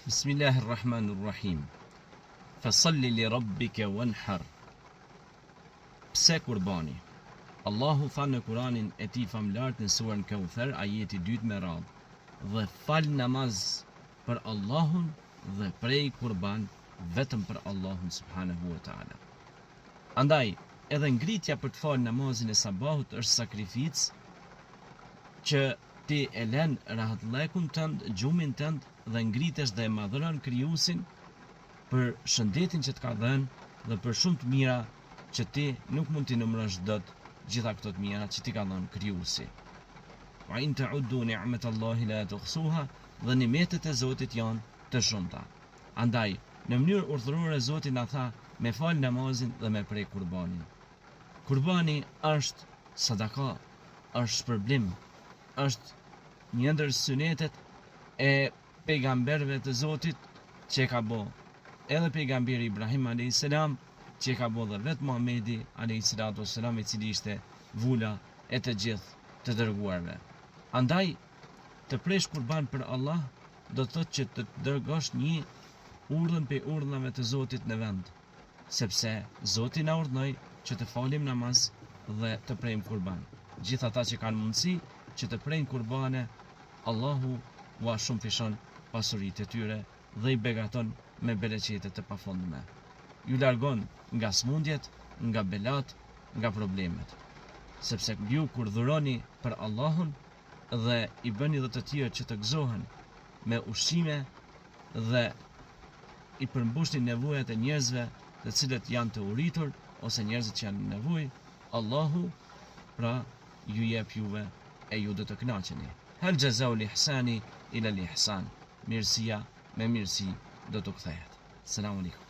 Bismillahirrahmanirrahim. Fasalli li rabbika wanhar. Pse kurbani? Allahu tha në Kur'anin e tij famlar në surën Kauthar, ajeti 2 me radhë, dhe fal namaz për Allahun dhe prej kurban vetëm për Allahun subhanahu wa taala. Andaj, edhe ngritja për të falë namazin e sabahut është sakrificë që ti e len rahatlekun tënd, gjumin tënd dhe ngritesh dhe e madhëron Krijuesin për shëndetin që të ka dhënë dhe për shumë të mira që ti nuk mund t'i numërosh dot, gjitha këto të mira që ti ka dhënë Krijuesi. Wa in ta'uddu ni'matallahi la tuhsuha, dhe nimetet e Zotit janë të shumta. Andaj, në mënyrë urdhërore Zoti na tha me fal namazin dhe me prej kurbanin. Kurbani është sadaka, është shpërblim, është një ndër sunetet e pejgamberëve të Zotit që ka bo edhe pejgamberi Ibrahim a.s. që ka bo dhe vetë Muhamedi a.s. i cili ishte vula e të gjithë të dërguarve. Andaj, të presh kurban për Allah do të thotë që të dërgosh një urdhën pe urdhnave të Zotit në vend, sepse Zoti na urdhnoi që të falim namaz dhe të prejmë kurban. Gjithë ata që kanë mundësi që të prejnë kurbane, Allahu ua shumë fishon pasuritë e tyre dhe i begaton me bereqete të pafundme. Ju largon nga smundjet, nga belat, nga problemet. Sepse ju kur dhuroni për Allahun dhe i bëni dhe të tjerë që të gëzohen me ushqime dhe i përmbushni nevojat e njerëzve të cilët janë të uritur ose njerëzit që janë në nevojë, Allahu pra ju jep juve e ju do të kënaqeni. Hal jazau l-ihsani ila l-ihsan. Mirësia me mirësi do të kthehet. Selam aleikum.